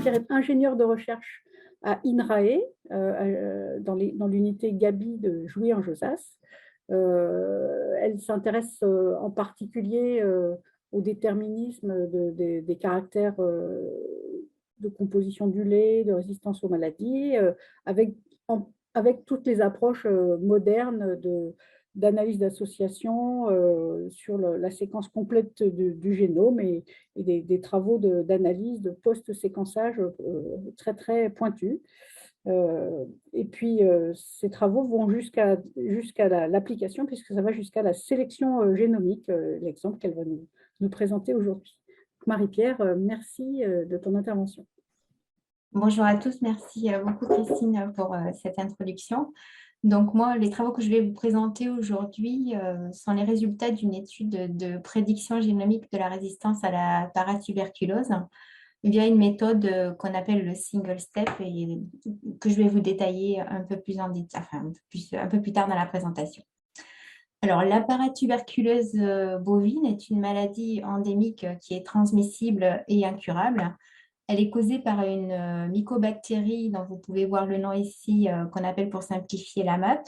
Marie-Pierre est ingénieure de recherche à INRAE, dans l'unité Gabi de Jouy en Josas. Elle s'intéresse en particulier au déterminisme des caractères de composition du lait, de résistance aux maladies, avec, avec toutes les approches modernes d'analyse d'association sur la séquence complète du génome et des travaux d'analyse de post-séquençage très, très pointus. Et puis, ces travaux vont jusqu'à l'application, puisque ça va jusqu'à la sélection génomique, l'exemple qu'elle va nous présenter aujourd'hui. Marie-Pierre, merci de ton intervention. Bonjour à tous, merci beaucoup Christine pour cette introduction. Donc moi, les travaux que je vais vous présenter aujourd'hui sont les résultats d'une étude de prédiction génomique de la résistance à la paratuberculose via une méthode qu'on appelle le single step et que je vais vous détailler un peu plus en détail, enfin un peu plus tard dans la présentation. Alors, la paratuberculose bovine est une maladie endémique qui est transmissible et incurable. Elle est causée par une mycobactérie dont vous pouvez voir le nom ici, qu'on appelle pour simplifier la MAP.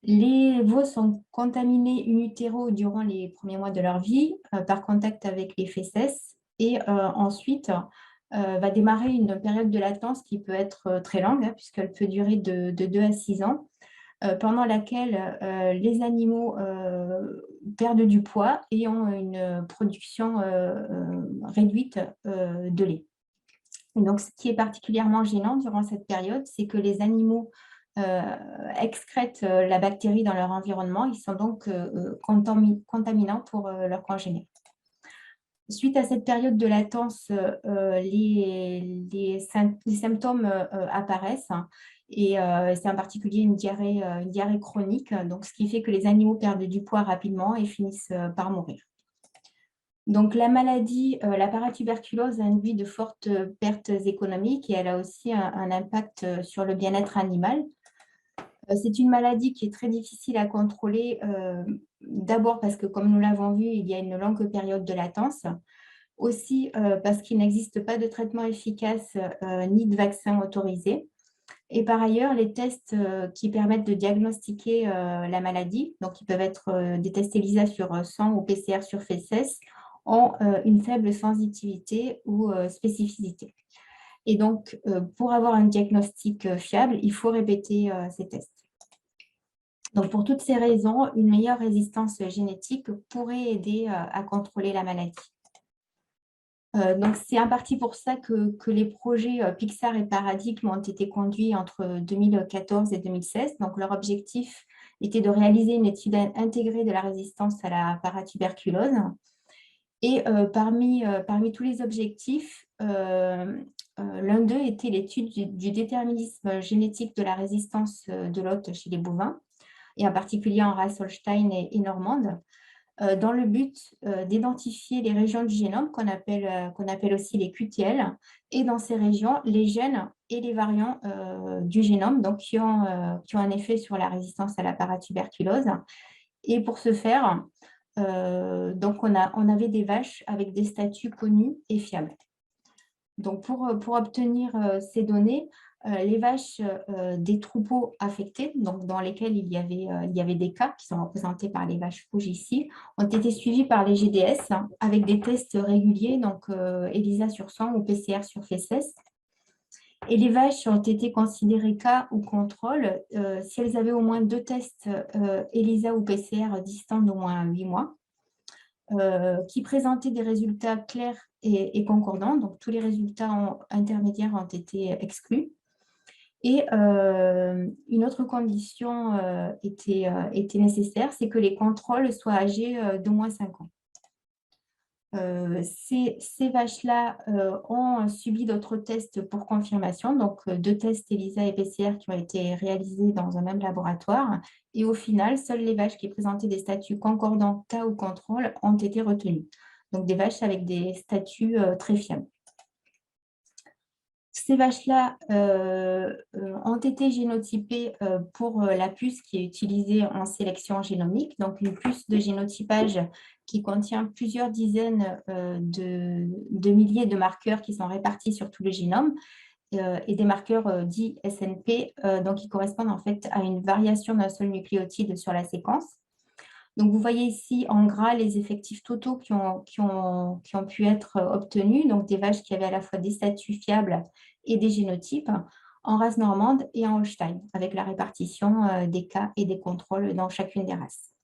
Les veaux sont contaminés in utero durant les premiers mois de leur vie par contact avec les fesses et ensuite va démarrer une période de latence qui peut être très longue, hein, puisqu'elle peut durer de 2 à 6 ans, pendant laquelle les animaux perdent du poids et ont une production réduite de lait. Et donc, ce qui est particulièrement gênant durant cette période, c'est que les animaux excrètent la bactérie dans leur environnement. Ils sont donc contaminants pour leurs congénères. Suite à cette période de latence, les symptômes apparaissent, hein, et c'est en particulier une diarrhée chronique, donc ce qui fait que les animaux perdent du poids rapidement et finissent par mourir. Donc, la maladie, la paratuberculose induit de fortes pertes économiques et elle a aussi un impact sur le bien-être animal. C'est une maladie qui est très difficile à contrôler, d'abord parce que, comme nous l'avons vu, il y a une longue période de latence. Aussi parce qu'il n'existe pas de traitement efficace ni de vaccin autorisé. Et par ailleurs, les tests qui permettent de diagnostiquer la maladie, donc qui peuvent être des tests ELISA sur sang ou PCR sur fesses, ont une faible sensitivité ou spécificité. Et donc, pour avoir un diagnostic fiable, il faut répéter ces tests. Donc, pour toutes ces raisons, une meilleure résistance génétique pourrait aider à contrôler la maladie. Donc, c'est en partie pour ça que les projets Pixar et Paradigme ont été conduits entre 2014 et 2016. Donc, leur objectif était de réaliser une étude intégrée de la résistance à la paratuberculose. Et parmi tous les objectifs, l'un d'eux était l'étude du déterminisme génétique de la résistance de l'hôte chez les bovins, et en particulier en race Holstein et normande, dans le but d'identifier les régions du génome qu'on appelle aussi les QTL, et dans ces régions, les gènes et les variants du génome donc, qui ont un effet sur la résistance à la paratuberculose. Et pour ce faire, donc on avait des vaches avec des statuts connus et fiables. Donc, pour obtenir ces données, les vaches des troupeaux affectés, donc dans lesquels il y avait des cas qui sont représentés par les vaches rouges ici, ont été suivies par les GDS avec des tests réguliers, donc ELISA sur sang ou PCR sur fesses. Et les vaches ont été considérées cas ou contrôle si elles avaient au moins 2 tests ELISA ou PCR distants d'au moins 8 mois. Qui présentaient des résultats clairs et concordants. Donc, tous les résultats intermédiaires ont été exclus. Et une autre condition était nécessaire, c'est que les contrôles soient âgés d'au moins 5 ans. Ces vaches-là ont subi d'autres tests pour confirmation, donc 2 tests ELISA et PCR qui ont été réalisés dans un même laboratoire. Et au final, seules les vaches qui présentaient des statuts concordants, cas ou contrôle, ont été retenues. Donc des vaches avec des statuts très fiables. Ces vaches-là ont été génotypées pour la puce qui est utilisée en sélection génomique, donc une puce de génotypage qui contient plusieurs dizaines de milliers de marqueurs qui sont répartis sur tout le génome et des marqueurs dits SNP, donc qui correspondent en fait à une variation d'un seul nucléotide sur la séquence. Donc, vous voyez ici en gras les effectifs totaux qui ont pu être obtenus, donc des vaches qui avaient à la fois des statuts fiables et des génotypes en race normande et en Holstein, avec la répartition des cas et des contrôles dans chacune des races.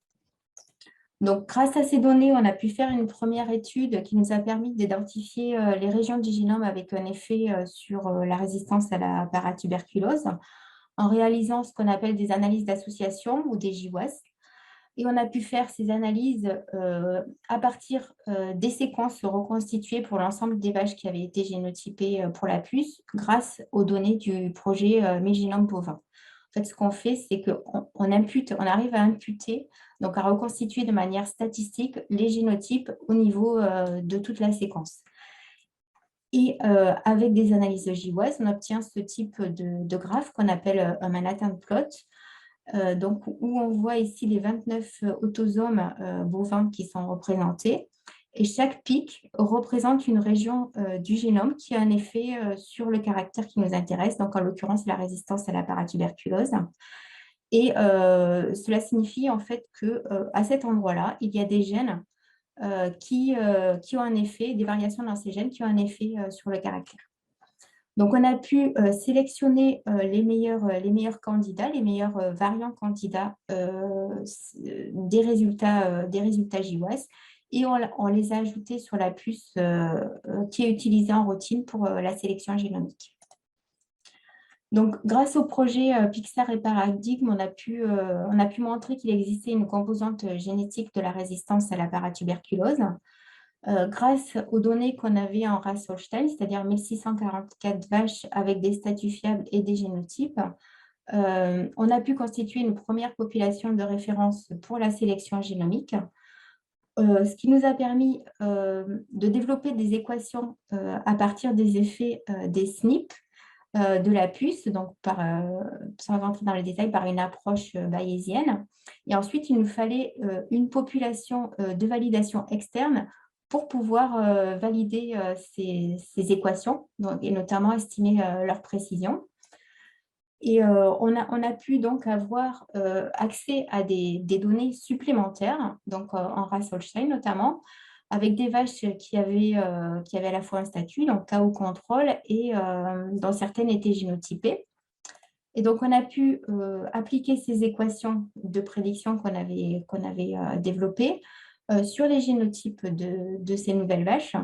Donc, grâce à ces données, on a pu faire une première étude qui nous a permis d'identifier les régions du génome avec un effet sur la résistance à la paratuberculose en réalisant ce qu'on appelle des analyses d'association ou des GWAS. Et on a pu faire ces analyses à partir des séquences reconstituées pour l'ensemble des vaches qui avaient été génotypées pour la puce grâce aux données du projet Mes génomes bovins. En fait, ce qu'on fait, c'est qu'on arrive à imputer, donc à reconstituer de manière statistique les génotypes au niveau de toute la séquence. Et avec des analyses de GWAS, on obtient ce type de graphe qu'on appelle un Manhattan plot, donc, où on voit ici les 29 autosomes bovins qui sont représentés. Et chaque pic représente une région du génome qui a un effet sur le caractère qui nous intéresse, donc en l'occurrence la résistance à la paratuberculose. Et cela signifie en fait qu'à cet endroit-là, il y a des gènes qui ont un effet, des variations dans ces gènes qui ont un effet sur le caractère. Donc, on a pu sélectionner les meilleurs candidats, les meilleurs variants candidats des résultats GWAS et on les a ajoutés sur la puce qui est utilisée en routine pour la sélection génomique. Donc, grâce au projet Pixar et Paradigme, on a pu montrer qu'il existait une composante génétique de la résistance à la paratuberculose. Grâce aux données qu'on avait en race Holstein, c'est-à-dire 1644 vaches avec des statuts fiables et des génotypes, on a pu constituer une première population de référence pour la sélection génomique, ce qui nous a permis de développer des équations à partir des effets des SNP de la puce, donc sans rentrer dans les détails, par une approche bayésienne. Et ensuite, il nous fallait une population de validation externe pour pouvoir valider ces équations, donc, et notamment estimer leur précision. Et on a pu donc avoir accès à des données supplémentaires, donc en race Holstein notamment, avec des vaches qui avaient à la fois un statut, donc cas au contrôle, et dont certaines étaient génotypées. Et donc, on a pu appliquer ces équations de prédiction qu'on avait développées sur les génotypes de ces nouvelles vaches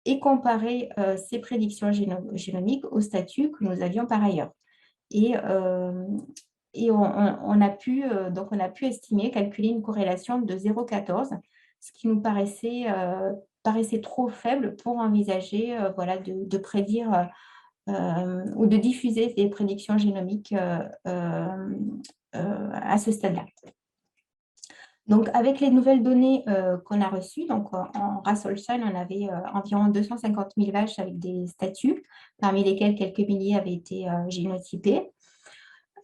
et comparer ces prédictions génomiques au statut que nous avions par ailleurs. Et on a pu estimer, calculer une corrélation de 0,14, ce qui nous paraissait trop faible pour envisager de prédire ou de diffuser des prédictions génomiques à ce stade-là. Donc, avec les nouvelles données qu'on a reçues, donc en race Holstein, on avait environ 250 000 vaches avec des statuts, parmi lesquels quelques milliers avaient été génotypés.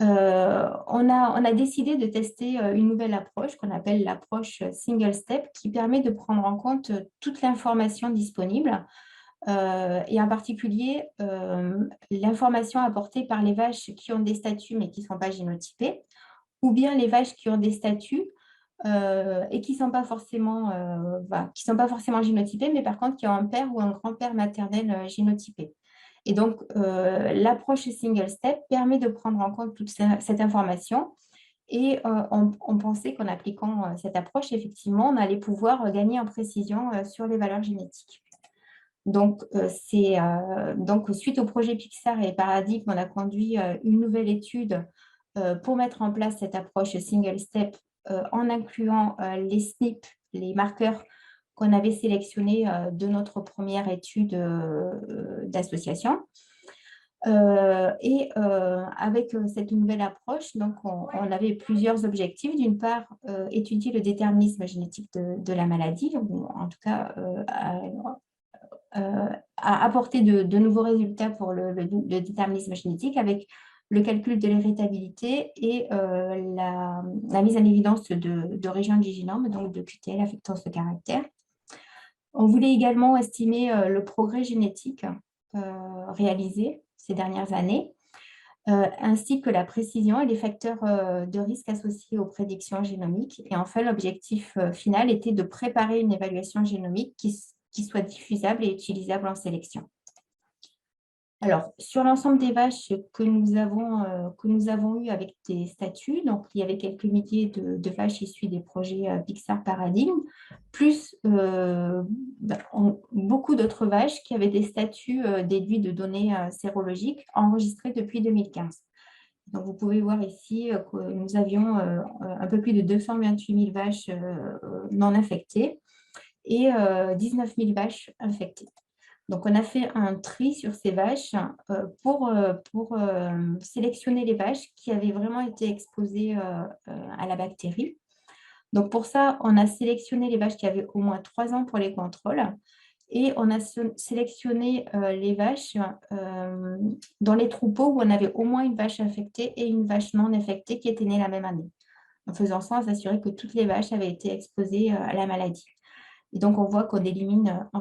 On a décidé de tester une nouvelle approche qu'on appelle l'approche single step qui permet de prendre en compte toute l'information disponible et en particulier l'information apportée par les vaches qui ont des statuts mais qui ne sont pas génotypées ou bien les vaches qui ont des statuts et qui ne sont pas forcément génotypées mais par contre qui ont un père ou un grand-père maternel génotypé. Et donc, l'approche single step permet de prendre en compte toute cette information et on pensait qu'en appliquant cette approche, effectivement, on allait pouvoir gagner en précision sur les valeurs génétiques. Donc, suite au projet Pixar et Paradigme, on a conduit une nouvelle étude pour mettre en place cette approche single step en incluant les SNP, les marqueurs qu'on avait sélectionnés de notre première étude d'association. Avec cette nouvelle approche, donc on avait plusieurs objectifs. D'une part, étudier le déterminisme génétique de la maladie, ou en tout cas a apporté de nouveaux résultats pour le déterminisme génétique avec le calcul de l'héritabilité et la mise en évidence de régions du génome, donc de QTL affectant ce caractère. On voulait également estimer le progrès génétique réalisé ces dernières années, ainsi que la précision et les facteurs de risque associés aux prédictions génomiques. Et enfin, l'objectif final était de préparer une évaluation génomique qui soit diffusable et utilisable en sélection. Alors, sur l'ensemble des vaches que nous avons eues avec des statuts, donc il y avait quelques milliers de vaches issues des projets Pixar Paradigm, plus beaucoup d'autres vaches qui avaient des statuts déduits de données sérologiques enregistrées depuis 2015. Donc, vous pouvez voir ici que nous avions un peu plus de 228 000 vaches non infectées et 19 000 vaches infectées. Donc, on a fait un tri sur ces vaches pour sélectionner les vaches qui avaient vraiment été exposées à la bactérie. Donc, pour ça, on a sélectionné les vaches qui avaient au moins 3 ans pour les contrôles et on a sélectionné les vaches dans les troupeaux où on avait au moins une vache infectée et une vache non infectée qui étaient nées la même année. En faisant ça, on s'assurait que toutes les vaches avaient été exposées à la maladie. Et donc, on voit qu'on élimine, en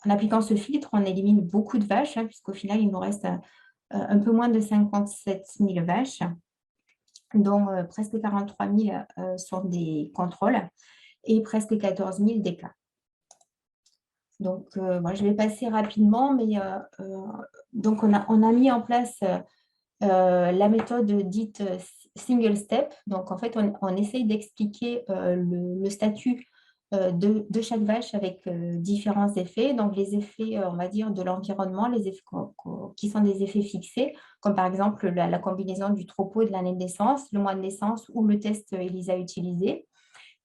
appliquant ce filtre, on élimine beaucoup de vaches, puisqu'au final, il nous reste un peu moins de 57 000 vaches, dont presque 43 000 sont des contrôles et presque 14 000 des cas. Donc, je vais passer rapidement, mais donc on a mis en place la méthode dite single step. Donc, en fait, on essaye d'expliquer le statut de chaque vache avec différents effets. Donc, les effets, on va dire, de l'environnement, les effets qui sont des effets fixés, comme par exemple la combinaison du troupeau et de l'année de naissance, le mois de naissance ou le test ELISA utilisé.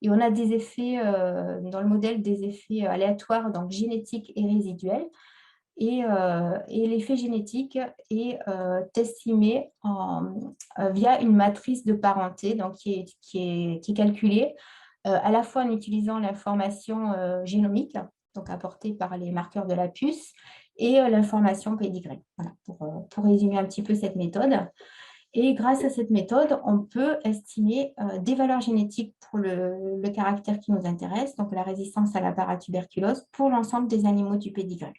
Et on a des effets, dans le modèle, des effets aléatoires, donc génétiques et résiduels. Et l'effet génétique est estimé via une matrice de parenté donc qui est calculée à la fois en utilisant l'information génomique, donc apportée par les marqueurs de la puce, et l'information pédigrée. Voilà, pour résumer un petit peu cette méthode. Et grâce à cette méthode, on peut estimer des valeurs génétiques pour le caractère qui nous intéresse, donc la résistance à la paratuberculose, pour l'ensemble des animaux du pédigré.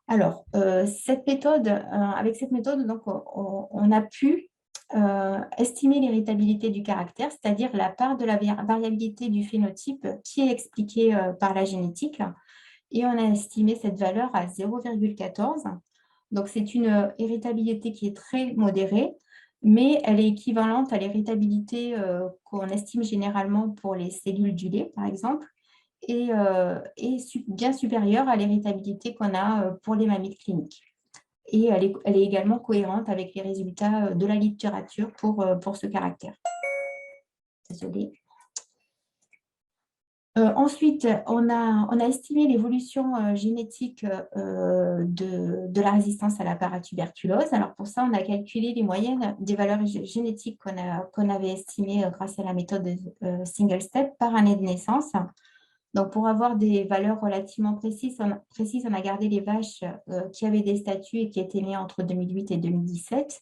Alors, avec cette méthode, donc, on a pu estimer l'héritabilité du caractère, c'est-à-dire la part de la variabilité du phénotype qui est expliquée par la génétique. Et on a estimé cette valeur à 0,14. Donc, c'est une héritabilité qui est très modérée, mais elle est équivalente à l'héritabilité qu'on estime généralement pour les cellules du lait, par exemple, et bien supérieure à l'héritabilité qu'on a pour les mammifères cliniques. Et elle est également cohérente avec les résultats de la littérature pour ce caractère. Désolée. Ensuite, on a estimé l'évolution génétique de la résistance à la paratuberculose. Alors pour ça, on a calculé les moyennes des valeurs génétiques qu'on avait estimées grâce à la méthode single step par année de naissance. Donc pour avoir des valeurs relativement précises, on a gardé les vaches qui avaient des statuts et qui étaient nées entre 2008 et 2017,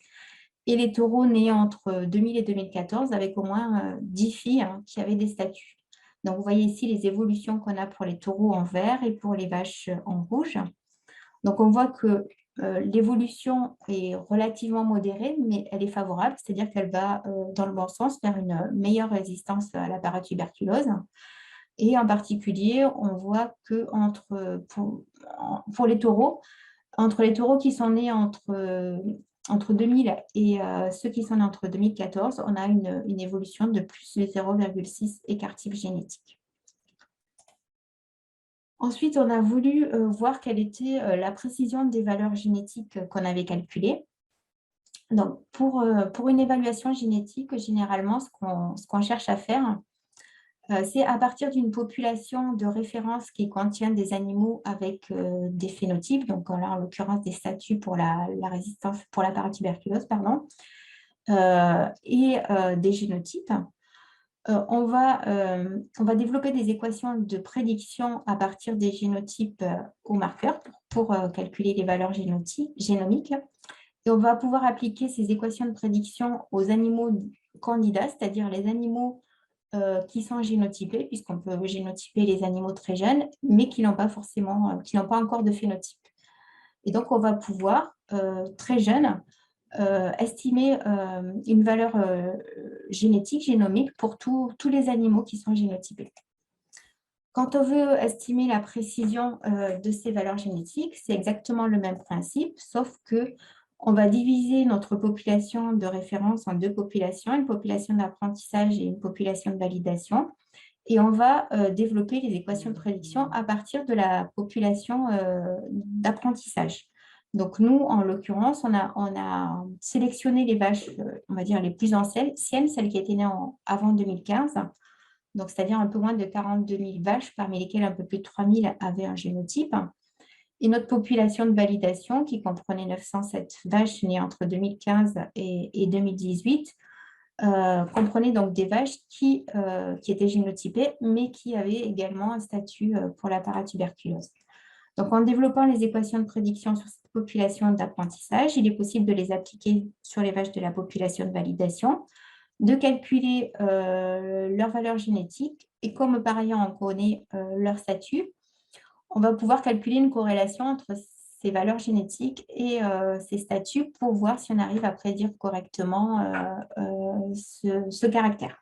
et les taureaux nés entre 2000 et 2014 avec au moins 10 filles qui avaient des statuts. Donc, vous voyez ici les évolutions qu'on a pour les taureaux en vert et pour les vaches en rouge. Donc, on voit que l'évolution est relativement modérée, mais elle est favorable, c'est-à-dire qu'elle va dans le bon sens vers une meilleure résistance à la paratuberculose. Et en particulier, on voit que pour les taureaux, entre les taureaux qui sont nés entre 2000 et ceux qui sont nés entre 2014, on a une évolution de plus de 0,6 écart type génétique. Ensuite, on a voulu voir quelle était la précision des valeurs génétiques qu'on avait calculées. Donc, pour une évaluation génétique, généralement, ce qu'on cherche à faire, c'est à partir d'une population de référence qui contient des animaux avec des phénotypes, donc là, en l'occurrence des statuts pour la résistance, pour la paratuberculose, pardon, et des génotypes. on va développer des équations de prédiction à partir des génotypes au marqueur pour calculer les valeurs génomiques. Et on va pouvoir appliquer ces équations de prédiction aux animaux candidats, c'est-à-dire les animaux qui sont génotypés, puisqu'on peut génotyper les animaux très jeunes, mais qui n'ont pas forcément, qui n'ont pas encore de phénotype. Et donc, on va pouvoir, très jeune, estimer une valeur génétique, génomique pour tous les animaux qui sont génotypés. Quand on veut estimer la précision de ces valeurs génétiques, c'est exactement le même principe, sauf que on va diviser notre population de référence en deux populations, une population d'apprentissage et une population de validation. Et on va développer les équations de prédiction à partir de la population d'apprentissage. Donc, nous, en l'occurrence, on a sélectionné les vaches, on va dire, les plus anciennes, celles qui étaient nées avant 2015, donc c'est-à-dire un peu moins de 42 000 vaches, parmi lesquelles un peu plus de 3 000 avaient un génotype. Et notre population de validation, qui comprenait 907 vaches nées entre 2015 et 2018, comprenait donc des vaches qui étaient génotypées, mais qui avaient également un statut pour la paratuberculose. Donc, en développant les équations de prédiction sur cette population d'apprentissage, il est possible de les appliquer sur les vaches de la population de validation, de calculer leur valeur génétique, et comme par ailleurs on connaît leur statut, on va pouvoir calculer une corrélation entre ces valeurs génétiques et ces statuts pour voir si on arrive à prédire correctement ce caractère.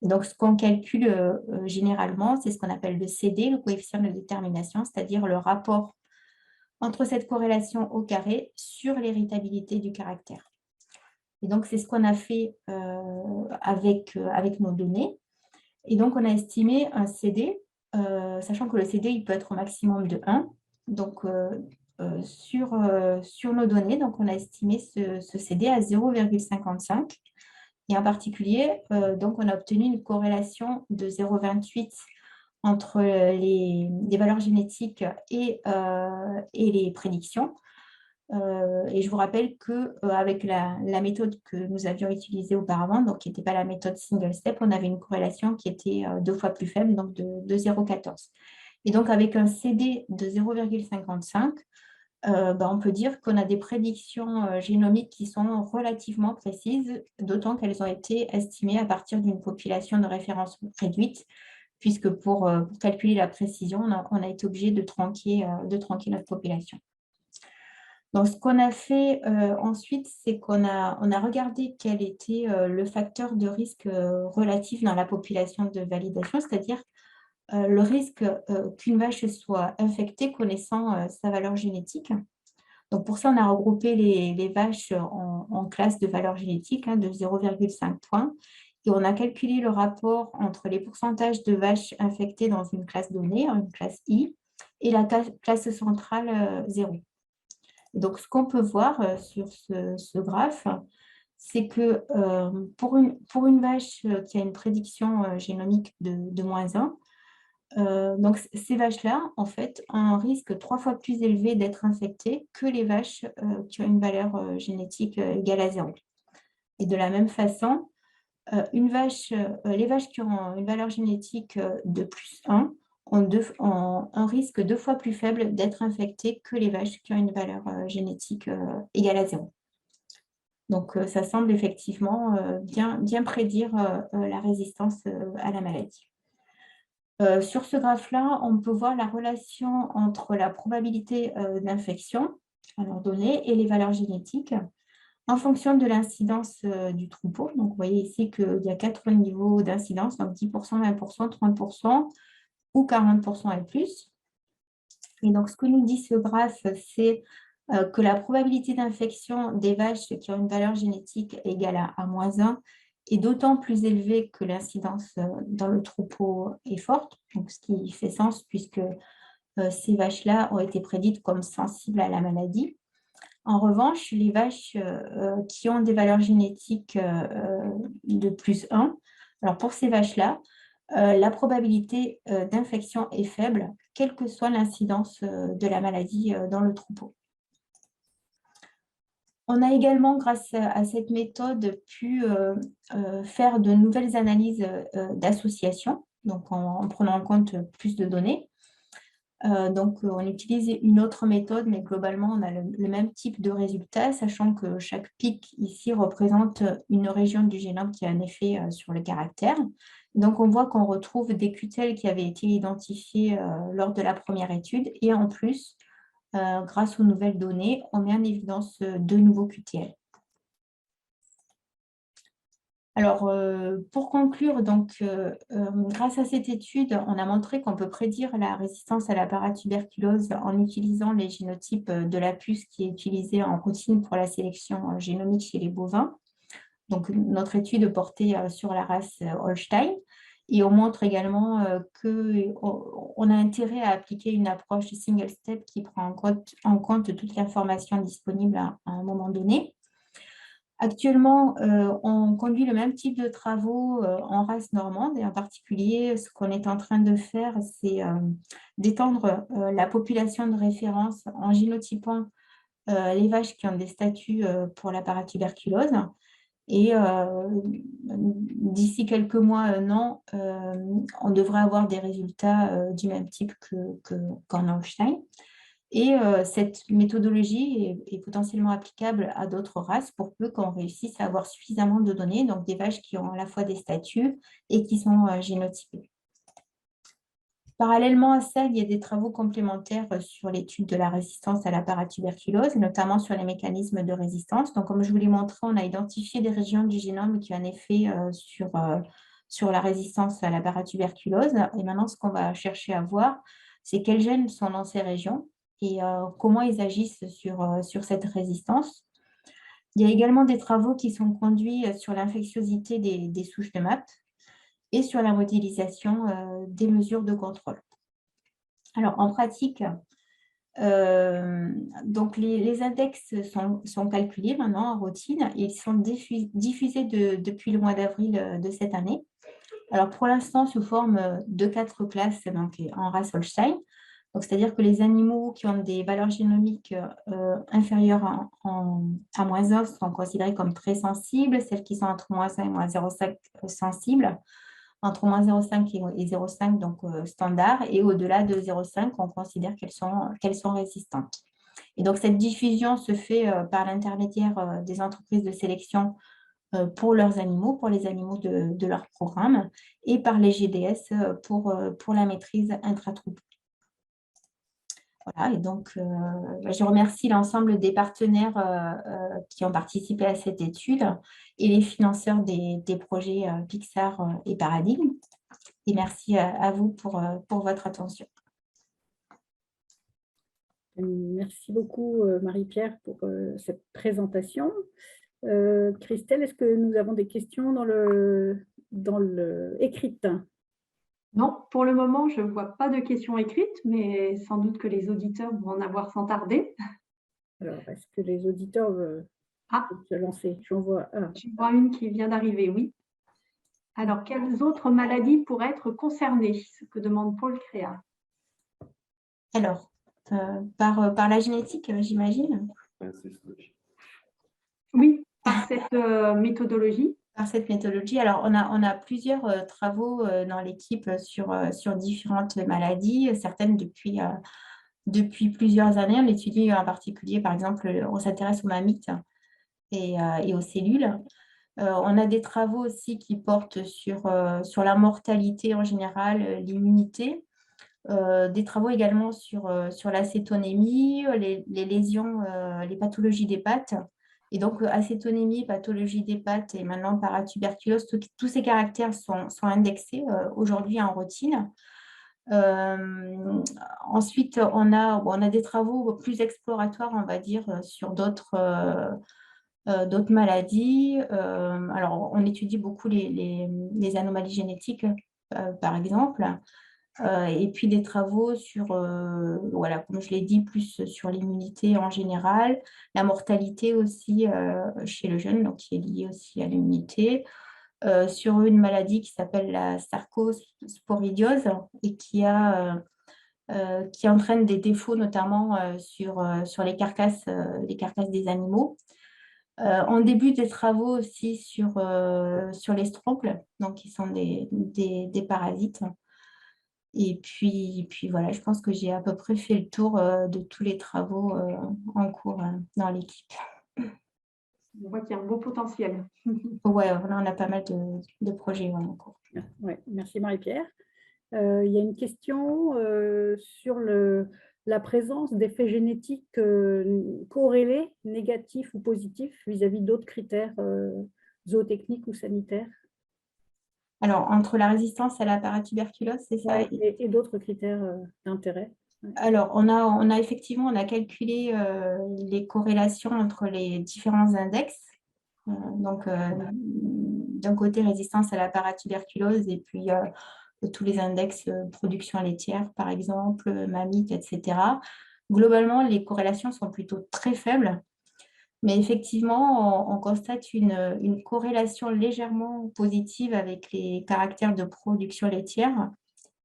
Donc, ce qu'on calcule généralement, c'est ce qu'on appelle le CD, le coefficient de détermination, c'est-à-dire le rapport entre cette corrélation au carré sur l'héritabilité du caractère. Et donc, c'est ce qu'on a fait avec nos données. Et donc, on a estimé un CD, sachant que le CD, il peut être au maximum de 1. Donc, sur nos données, donc, on a estimé ce CD à 0,55. Et en particulier, donc, on a obtenu une corrélation de 0,28 entre les valeurs génétiques et les prédictions. Et je vous rappelle qu'avec la méthode que nous avions utilisée auparavant, donc qui n'était pas la méthode single step, on avait une corrélation qui était 2 fois plus faible, donc de 0,14. Et donc, avec un CD de 0,55, on peut dire qu'on a des prédictions génomiques qui sont relativement précises, d'autant qu'elles ont été estimées à partir d'une population de référence réduite, puisque pour calculer la précision, on a été obligé de tronquer notre population. Donc, ce qu'on a fait ensuite, c'est qu'on a regardé quel était le facteur de risque relatif dans la population de validation, c'est-à-dire le risque qu'une vache soit infectée connaissant sa valeur génétique. Donc, pour ça, on a regroupé les vaches en classes de valeur génétique de 0,5 points. Et on a calculé le rapport entre les pourcentages de vaches infectées dans une classe donnée, une classe I, et la classe centrale 0. Donc, ce qu'on peut voir sur ce graphe, c'est que pour une vache qui a une prédiction génomique de -1, donc ces vaches-là, en fait, ont un risque 3 fois plus élevé d'être infectées que les vaches qui ont une valeur génétique égale à 0. Et de la même façon, les vaches qui ont une valeur génétique de +1 ont un risque 2 fois plus faible d'être infectées que les vaches qui ont une valeur génétique égale à 0. Donc, ça semble effectivement bien prédire la résistance à la maladie. Sur ce graphe-là, on peut voir la relation entre la probabilité d'infection alors donnée et les valeurs génétiques en fonction de l'incidence du troupeau. Donc, vous voyez ici qu'il y a 4 niveaux d'incidence, donc 10%, 20%, 30% ou 40% et plus. Et donc, ce que nous dit ce graphe, c'est que la probabilité d'infection des vaches qui ont une valeur génétique égale à -1 est d'autant plus élevée que l'incidence dans le troupeau est forte, donc ce qui fait sens puisque ces vaches-là ont été prédites comme sensibles à la maladie. En revanche, les vaches qui ont des valeurs génétiques de +1, alors pour ces vaches-là, la probabilité d'infection est faible, quelle que soit l'incidence de la maladie dans le troupeau. On a également, grâce à cette méthode, pu faire de nouvelles analyses d'associations, donc en prenant en compte plus de données. Donc, on utilise une autre méthode, mais globalement, on a le même type de résultat, sachant que chaque pic ici représente une région du génome qui a un effet sur le caractère. Donc, on voit qu'on retrouve des QTL qui avaient été identifiés lors de la première étude, et en plus, grâce aux nouvelles données, on met en évidence de nouveaux QTL. Alors, pour conclure, donc, grâce à cette étude, on a montré qu'on peut prédire la résistance à la paratuberculose en utilisant les génotypes de la puce qui est utilisée en routine pour la sélection génomique chez les bovins. Donc, notre étude portait sur la race Holstein. Et on montre également qu'on a intérêt à appliquer une approche single step qui prend en compte toute l'information disponible à un moment donné. Actuellement, on conduit le même type de travaux en race normande, et en particulier, ce qu'on est en train de faire, c'est d'étendre la population de référence en génotypant les vaches qui ont des statuts pour la paratuberculose. Et d'ici quelques mois, un an, on devrait avoir des résultats du même type qu'en Holstein. Et cette méthodologie est potentiellement applicable à d'autres races pour peu qu'on réussisse à avoir suffisamment de données, donc des vaches qui ont à la fois des statuts et qui sont génotypées. Parallèlement à ça, il y a des travaux complémentaires sur l'étude de la résistance à la paratuberculose, notamment sur les mécanismes de résistance. Donc, comme je vous l'ai montré, on a identifié des régions du génome qui ont un effet sur la résistance à la paratuberculose. Et maintenant, ce qu'on va chercher à voir, c'est quels gènes sont dans ces régions et comment ils agissent sur cette résistance. Il y a également des travaux qui sont conduits sur l'infectiosité des souches de MAP et sur la modélisation des mesures de contrôle. Alors, en pratique, donc les index sont calculés maintenant en routine et ils sont diffusés depuis le mois d'avril de cette année. Alors, pour l'instant, sous forme de 4 classes donc, en race Holstein. C'est-à-dire que les animaux qui ont des valeurs génomiques inférieures à -1 sont considérés comme très sensibles, celles qui sont entre -1 et -0,5 sensibles, entre -0,5 et 0,5 donc standard, et au-delà de 0,5, on considère qu'elles sont résistantes. Et donc, cette diffusion se fait par l'intermédiaire des entreprises de sélection pour leurs animaux, pour les animaux de leur programme, et par les GDS pour la maîtrise intra-troupeau. Voilà, et donc, je remercie l'ensemble des partenaires qui ont participé à cette étude et les financeurs des projets Pixar et Paradigme. Et merci à vous pour votre attention. Merci beaucoup, Marie-Pierre, pour cette présentation. Christelle, est-ce que nous avons des questions dans le écrite? Non, pour le moment, je ne vois pas de questions écrites, mais sans doute que les auditeurs vont en avoir sans tarder. Alors, est-ce que les auditeurs veulent se lancer? J'en vois un. Je vois une qui vient d'arriver, oui. Alors, quelles autres maladies pourraient être concernées? Ce que demande Paul Créa. Alors, par la génétique, j'imagine? Oui, par cette méthodologie. Par cette méthodologie. Alors, on a plusieurs travaux dans l'équipe sur différentes maladies, certaines depuis plusieurs années. On étudie en particulier, par exemple, on s'intéresse aux mammites et aux cellules. On a des travaux aussi qui portent sur la mortalité en général, l'immunité. Des travaux également sur l'acétonémie, les lésions, les pathologies des pattes. Et donc, acétonémie, pathologie des pattes et maintenant paratuberculose, tous ces caractères sont indexés aujourd'hui en routine. Ensuite, on a des travaux plus exploratoires, on va dire, sur d'autres maladies. Alors, on étudie beaucoup les anomalies génétiques, par exemple. Et puis des travaux sur, voilà, comme je l'ai dit, plus sur l'immunité en général, la mortalité aussi chez le jeune, donc qui est liée aussi à l'immunité, sur une maladie qui s'appelle la sarcosporidiose et qui entraîne des défauts notamment sur les carcasses des animaux. On débute des travaux aussi sur les stromples, donc qui sont des parasites. Et puis voilà, je pense que j'ai à peu près fait le tour de tous les travaux en cours dans l'équipe. On voit qu'il y a un beau potentiel. Ouais, là, on a pas mal de projets en cours. Ouais, merci Marie-Pierre. Il y a une question sur la présence d'effets génétiques corrélés, négatifs ou positifs, vis-à-vis d'autres critères zootechniques ou sanitaires. Alors, entre la résistance à la paratuberculose, c'est ça? Ouais, et d'autres critères d'intérêt. Ouais. Alors, on a effectivement on a calculé les corrélations entre les différents index. Donc, d'un côté, résistance à la paratuberculose et puis tous les index production laitière, par exemple, mamite, etc. Globalement, les corrélations sont plutôt très faibles. Mais effectivement, on constate une corrélation légèrement positive avec les caractères de production laitière.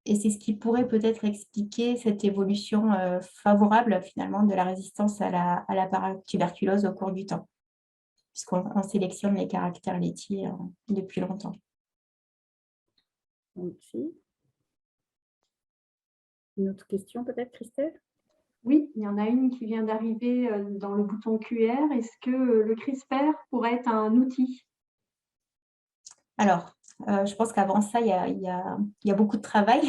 Et c'est ce qui pourrait peut-être expliquer cette évolution favorable finalement de la résistance à la paratuberculose au cours du temps, puisqu'on sélectionne les caractères laitiers depuis longtemps. Merci. Une autre question peut-être, Christelle? Oui, il y en a une qui vient d'arriver dans le bouton QR. Est-ce que le CRISPR pourrait être un outil? Alors, je pense qu'avant ça, il y a beaucoup de travail.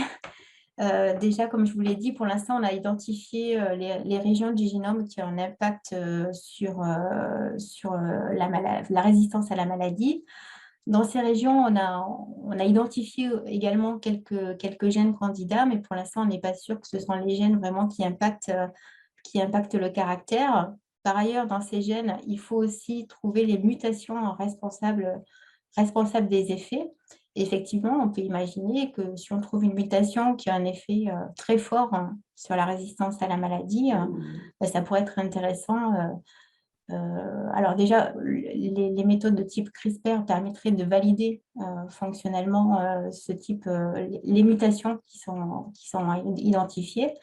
Déjà, comme je vous l'ai dit, pour l'instant, on a identifié les régions du génome qui ont un impact sur la résistance à la maladie. Dans ces régions, on a identifié également quelques gènes candidats, mais pour l'instant, on n'est pas sûr que ce sont les gènes vraiment qui impactent le caractère. Par ailleurs, dans ces gènes, il faut aussi trouver les mutations responsables des effets. Et effectivement, on peut imaginer que si on trouve une mutation qui a un effet très fort sur la résistance à la maladie, ça pourrait être intéressant. Alors déjà, les méthodes de type CRISPR permettraient de valider fonctionnellement les mutations qui sont identifiées.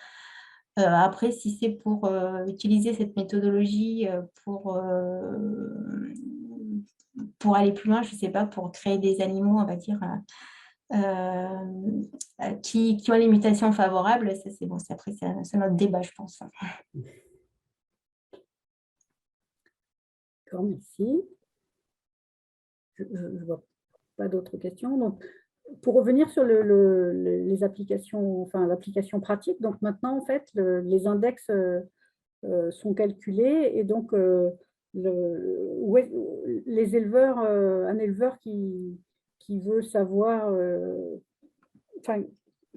Après, si c'est pour utiliser cette méthodologie pour aller plus loin, je ne sais pas, pour créer des animaux, on va dire, qui ont les mutations favorables, ça c'est bon, après c'est notre débat, je pense. D'accord, merci. Je ne vois pas d'autres questions. Donc, pour revenir sur les applications, enfin l'application pratique, donc maintenant, en fait, les index sont calculés et donc les éleveurs, un éleveur qui veut savoir enfin,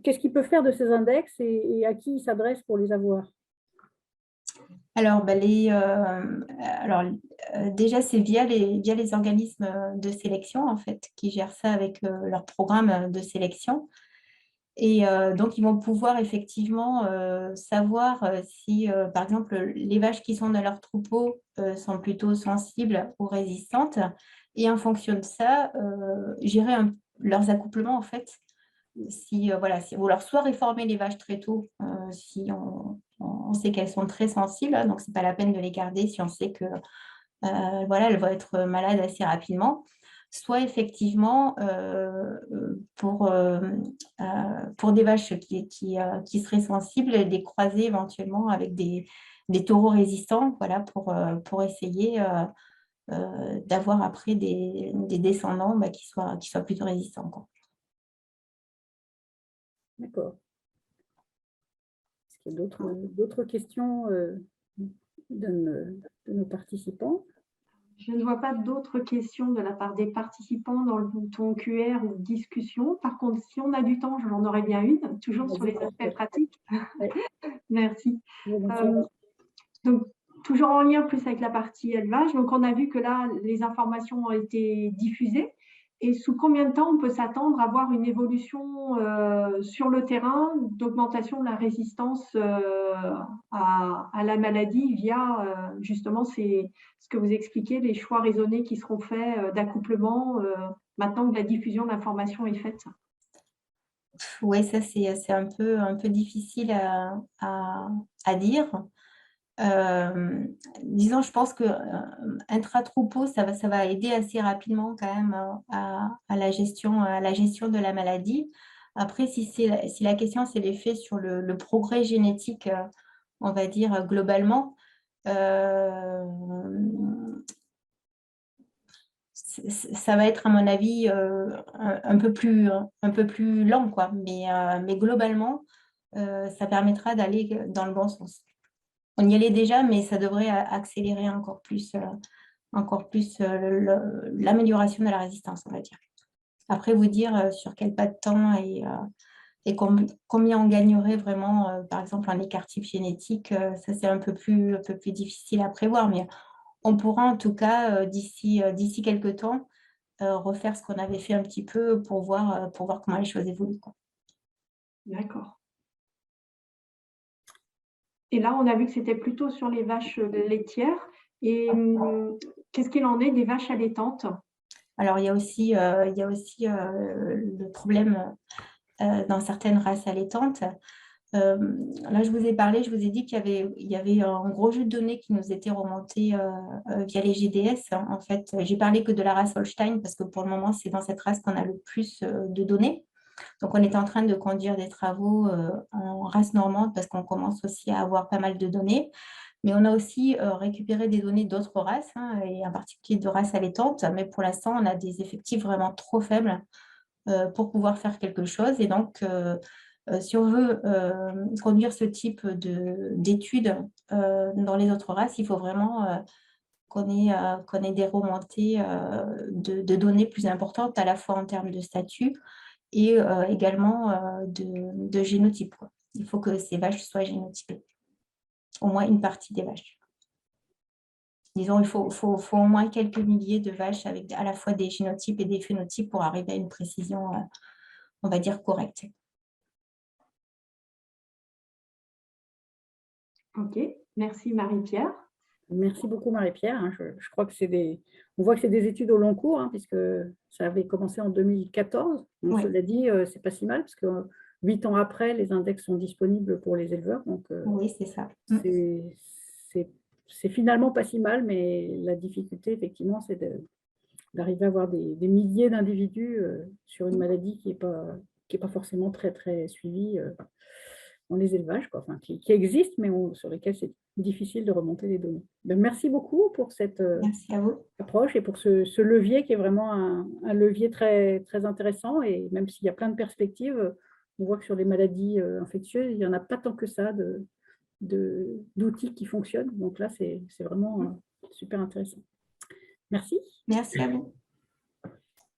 qu'est-ce qu'il peut faire de ces index et à qui il s'adresse pour les avoir? Alors, déjà, c'est via les organismes de sélection, en fait, qui gèrent ça avec leur programme de sélection. Et donc, ils vont pouvoir effectivement savoir si, par exemple, les vaches qui sont dans leur troupeau sont plutôt sensibles ou résistantes. Et en fonction de ça, gérer leurs accouplements, en fait. Ou alors soit réformer les vaches très tôt, si on sait qu'elles sont très sensibles, hein, donc ce n'est pas la peine de les garder si on sait que elles vont être malades assez rapidement. Soit effectivement, pour des vaches qui seraient sensibles, les croiser éventuellement avec des taureaux résistants, voilà, pour essayer d'avoir après des descendants qui soient plutôt résistants, quoi. D'accord. Est-ce qu'il y a d'autres questions de nos participants? Je ne vois pas d'autres questions de la part des participants dans le bouton QR ou discussion. Par contre, si on a du temps, j'en aurais bien une, toujours sur les aspects pratiques. Oui. Merci. Donc, toujours en lien plus avec la partie élevage. Donc, on a vu que là, les informations ont été diffusées. Et sous combien de temps on peut s'attendre à voir une évolution sur le terrain d'augmentation de la résistance à la maladie via justement ce que vous expliquez, les choix raisonnés qui seront faits d'accouplement maintenant que la diffusion de l'information est faite? Oui, ça c'est un peu difficile à dire. Disons, je pense qu'intra-troupeau, ça va aider assez rapidement quand même à la gestion de la maladie. Après, si la question, c'est l'effet sur le progrès génétique, on va dire globalement, ça va être, à mon avis, un peu plus lent, quoi. Mais globalement, ça permettra d'aller dans le bon sens. On y allait déjà, mais ça devrait accélérer encore plus l'amélioration de la résistance, on va dire. Après, vous dire sur quel pas de temps et combien on gagnerait vraiment, par exemple, un écart type génétique, ça c'est un peu plus difficile à prévoir, mais on pourra en tout cas, d'ici quelques temps, refaire ce qu'on avait fait un petit peu pour voir comment les choses évoluent, quoi. D'accord. Et là, on a vu que c'était plutôt sur les vaches laitières. Et qu'est-ce qu'il en est des vaches allaitantes? Alors, il y a aussi le problème dans certaines races allaitantes. Là, je vous ai dit qu'il y avait un gros jeu de données qui nous était remonté via les GDS. En fait, j'ai parlé que de la race Holstein parce que pour le moment, c'est dans cette race qu'on a le plus de données. Donc, on est en train de conduire des travaux en race normande parce qu'on commence aussi à avoir pas mal de données. Mais on a aussi récupéré des données d'autres races, et en particulier de races allaitantes. Mais pour l'instant, on a des effectifs vraiment trop faibles pour pouvoir faire quelque chose. Et donc, si on veut conduire ce type d'études dans les autres races, il faut vraiment qu'on ait des remontées de données plus importantes, à la fois en termes de statut et également de génotype, quoi. Il faut que ces vaches soient génotypées, au moins une partie des vaches. Disons, il faut au moins quelques milliers de vaches avec à la fois des génotypes et des phénotypes pour arriver à une précision, on va dire, correcte. Ok, merci Marie-Pierre. Merci beaucoup Marie-Pierre. Je crois que on voit que c'est des études au long cours, puisque ça avait commencé en 2014. Donc, Oui. cela dit, c'est pas si mal, parce que 8 ans après, les index sont disponibles pour les éleveurs. Donc, oui, c'est ça. c'est finalement pas si mal, mais la difficulté, effectivement, c'est d'arriver à avoir des milliers d'individus sur une maladie qui est pas forcément très, très suivie dans les élevages, quoi. Enfin, qui existent, mais sur lesquels c'est difficile de remonter les données. Ben, merci beaucoup pour cette Merci à vous. approche et pour ce levier qui est vraiment un levier très, très intéressant. Et même s'il y a plein de perspectives, on voit que sur les maladies infectieuses, il n'y en a pas tant que ça d'outils qui fonctionnent. Donc là, c'est vraiment super intéressant. Merci. Merci à vous.